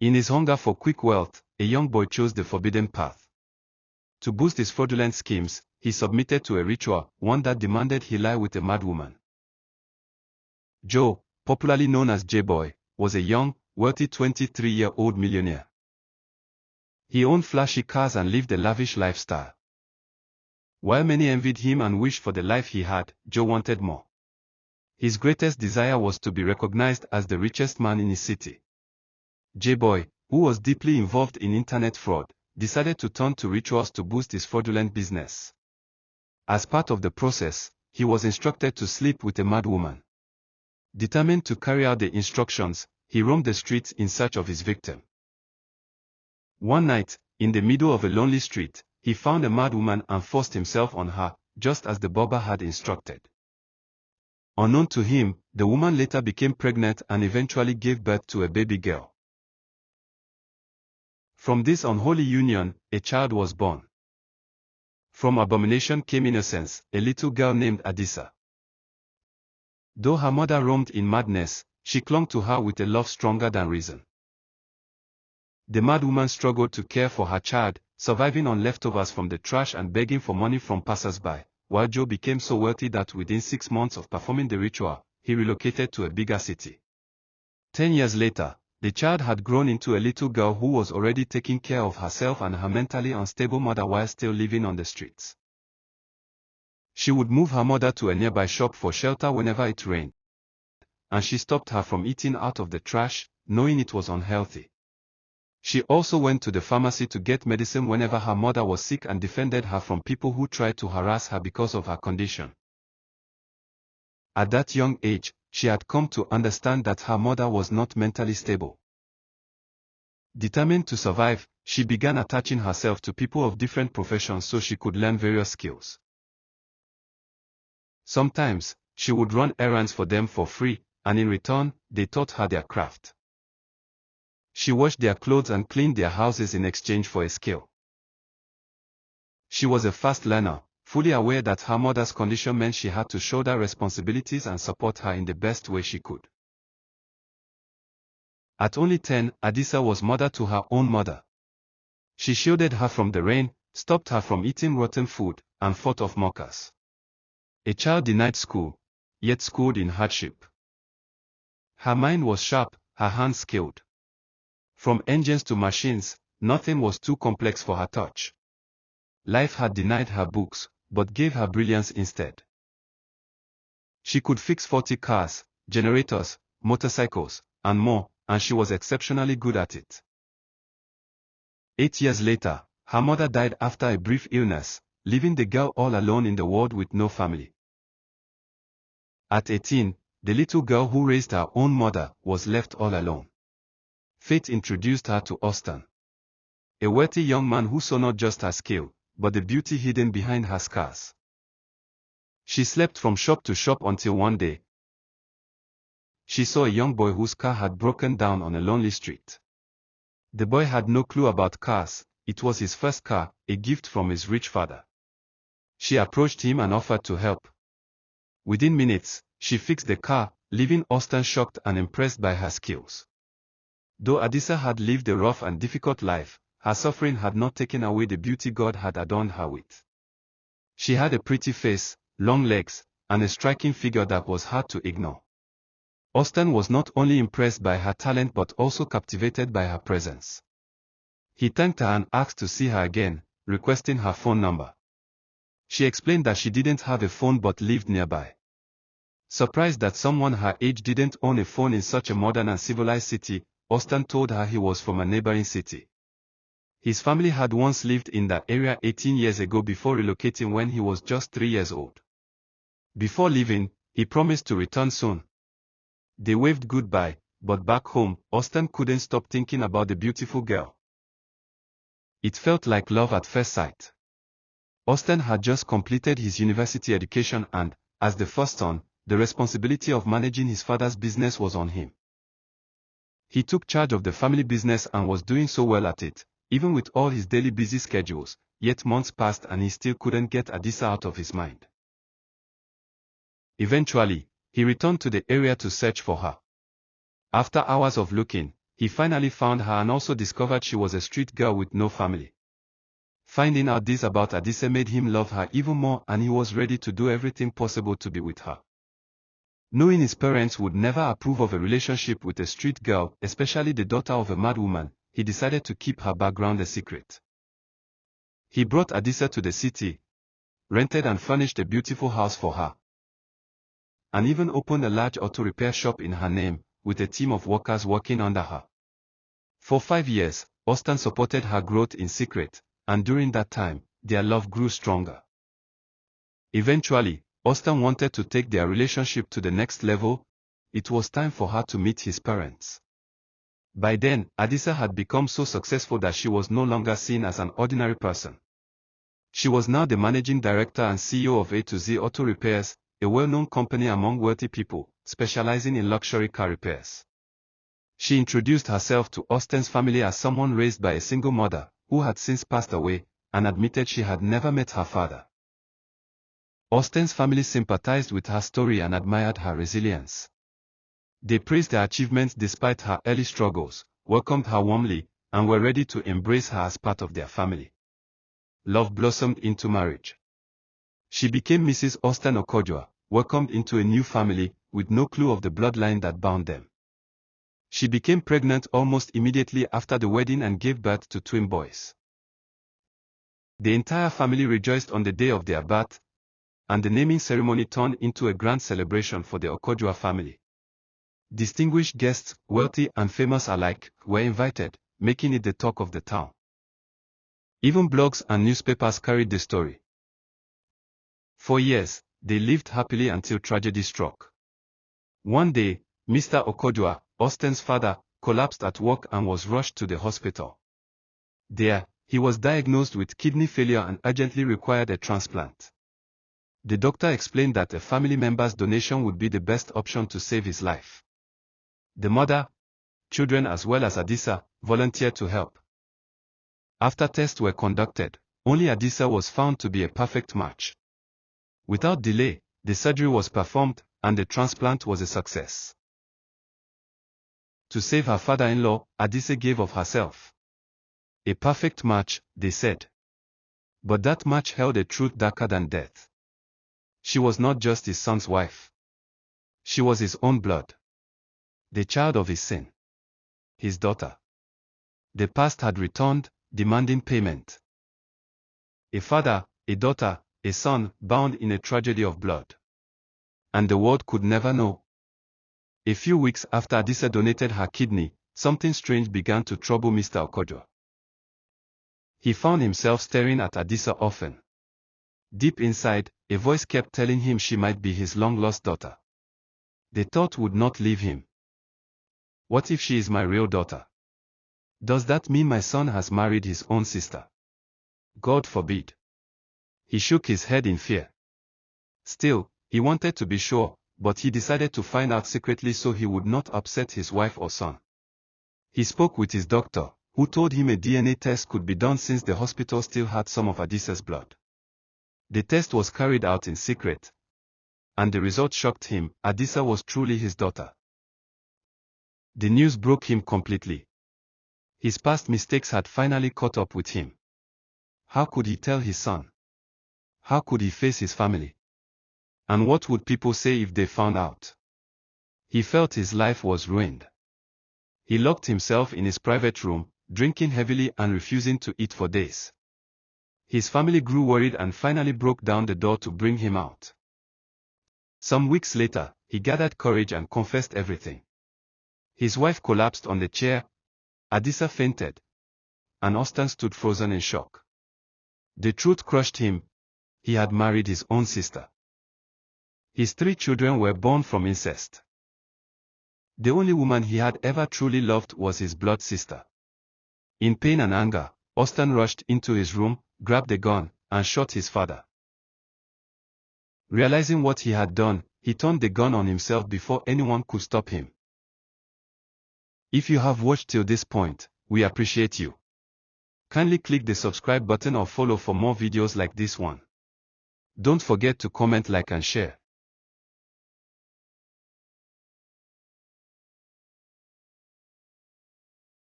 In his hunger for quick wealth, a young boy chose the forbidden path. To boost his fraudulent schemes, he submitted to a ritual, one that demanded he lie with a madwoman. Joe, popularly known as Jboy, was a young, wealthy 23-year-old millionaire. He owned flashy cars and lived a lavish lifestyle. While many envied him and wished for the life he had, Joe wanted more. His greatest desire was to be recognized as the richest man in his city. Jboy, who was deeply involved in internet fraud, decided to turn to rituals to boost his fraudulent business. As part of the process, he was instructed to sleep with a madwoman. Determined to carry out the instructions, he roamed the streets in search of his victim. One night, in the middle of a lonely street, he found a madwoman and forced himself on her, just as the barber had instructed. Unknown to him, the woman later became pregnant and eventually gave birth to a baby girl. From this unholy union, a child was born. From abomination came innocence, a little girl named Adisa. Though her mother roamed in madness, she clung to her with a love stronger than reason. The madwoman struggled to care for her child, surviving on leftovers from the trash and begging for money from passers-by, while Joe became so wealthy that within 6 months of performing the ritual, he relocated to a bigger city. 10 years later, the child had grown into a little girl who was already taking care of herself and her mentally unstable mother while still living on the streets. She would move her mother to a nearby shop for shelter whenever it rained, and she stopped her from eating out of the trash, knowing it was unhealthy. She also went to the pharmacy to get medicine whenever her mother was sick and defended her from people who tried to harass her because of her condition. At that young age, she had come to understand that her mother was not mentally stable. Determined to survive, she began attaching herself to people of different professions so she could learn various skills. Sometimes, she would run errands for them for free, and in return, they taught her their craft. She washed their clothes and cleaned their houses in exchange for a skill. She was a fast learner, fully aware that her mother's condition meant she had to shoulder responsibilities and support her in the best way she could. At only 10, Adisa was mother to her own mother. She shielded her from the rain, stopped her from eating rotten food, and fought off mockers. A child denied school, yet schooled in hardship. Her mind was sharp, her hands skilled. From engines to machines, nothing was too complex for her touch. Life had denied her books, but gave her brilliance instead. She could fix 40 cars, generators, motorcycles, and more, and she was exceptionally good at it. 8 years later, her mother died after a brief illness, leaving the girl all alone in the world with no family. At 18, the little girl who raised her own mother was left all alone. Fate introduced her to Austin, a wealthy young man who saw not just her skill, but the beauty hidden behind her scars. She slept from shop to shop until one day, she saw a young boy whose car had broken down on a lonely street. The boy had no clue about cars, it was his first car, a gift from his rich father. She approached him and offered to help. Within minutes, she fixed the car, leaving Austin shocked and impressed by her skills. Though Adisa had lived a rough and difficult life, her suffering had not taken away the beauty God had adorned her with. She had a pretty face, long legs, and a striking figure that was hard to ignore. Austin was not only impressed by her talent but also captivated by her presence. He thanked her and asked to see her again, requesting her phone number. She explained that she didn't have a phone but lived nearby. Surprised that someone her age didn't own a phone in such a modern and civilized city, Austin told her he was from a neighboring city. His family had once lived in that area 18 years ago before relocating when he was just 3 years old. Before leaving, he promised to return soon. They waved goodbye, but back home, Austin couldn't stop thinking about the beautiful girl. It felt like love at first sight. Austin had just completed his university education and, as the first son, the responsibility of managing his father's business was on him. He took charge of the family business and was doing so well at it, even with all his daily busy schedules, yet months passed and he still couldn't get Adisa out of his mind. Eventually, he returned to the area to search for her. After hours of looking, he finally found her and also discovered she was a street girl with no family. Finding out this about Adisa made him love her even more, and he was ready to do everything possible to be with her. Knowing his parents would never approve of a relationship with a street girl, especially the daughter of a madwoman, he decided to keep her background a secret. He brought Adisa to the city, rented and furnished a beautiful house for her, and even opened a large auto repair shop in her name, with a team of workers working under her. For 5 years, Austin supported her growth in secret, and during that time, their love grew stronger. Eventually, Austin wanted to take their relationship to the next level. It was time for her to meet his parents. By then, Adisa had become so successful that she was no longer seen as an ordinary person. She was now the managing director and CEO of A to Z Auto Repairs, a well-known company among wealthy people, specializing in luxury car repairs. She introduced herself to Austin's family as someone raised by a single mother, who had since passed away, and admitted she had never met her father. Austin's family sympathized with her story and admired her resilience. They praised her achievements despite her early struggles, welcomed her warmly, and were ready to embrace her as part of their family. Love blossomed into marriage. She became Mrs. Austin Okojuah, welcomed into a new family, with no clue of the bloodline that bound them. She became pregnant almost immediately after the wedding and gave birth to twin boys. The entire family rejoiced on the day of their birth, and the naming ceremony turned into a grand celebration for the Okojuah family. Distinguished guests, wealthy and famous alike, were invited, making it the talk of the town. Even blogs and newspapers carried the story. For years, they lived happily until tragedy struck. One day, Mr. Okojuah, Austin's father, collapsed at work and was rushed to the hospital. There, he was diagnosed with kidney failure and urgently required a transplant. The doctor explained that a family member's donation would be the best option to save his life. The mother, children as well as Adisa, volunteered to help. After tests were conducted, only Adisa was found to be a perfect match. Without delay, the surgery was performed, and the transplant was a success. To save her father-in-law, Adisa gave of herself. A perfect match, they said. But that match held a truth darker than death. She was not just his son's wife. She was his own blood. The child of his sin. His daughter. The past had returned, demanding payment. A father, a daughter, a son, bound in a tragedy of blood. And the world could never know. A few weeks after Adisa donated her kidney, something strange began to trouble Mr. Okojuah. He found himself staring at Adisa often. Deep inside, a voice kept telling him she might be his long-lost daughter. The thought would not leave him. What if she is my real daughter? Does that mean my son has married his own sister? God forbid. He shook his head in fear. Still, he wanted to be sure, but he decided to find out secretly so he would not upset his wife or son. He spoke with his doctor, who told him a DNA test could be done since the hospital still had some of Adisa's blood. The test was carried out in secret, and the result shocked him. Adisa was truly his daughter. The news broke him completely. His past mistakes had finally caught up with him. How could he tell his son? How could he face his family? And what would people say if they found out? He felt his life was ruined. He locked himself in his private room, drinking heavily and refusing to eat for days. His family grew worried and finally broke down the door to bring him out. Some weeks later, he gathered courage and confessed everything. His wife collapsed on the chair, Adisa fainted, and Austin stood frozen in shock. The truth crushed him. He had married his own sister. His 3 children were born from incest. The only woman he had ever truly loved was his blood sister. In pain and anger, Austin rushed into his room, grabbed a gun, and shot his father. Realizing what he had done, he turned the gun on himself before anyone could stop him. If you have watched till this point, we appreciate you. Kindly click the subscribe button or follow for more videos like this one. Don't forget to comment, like and share.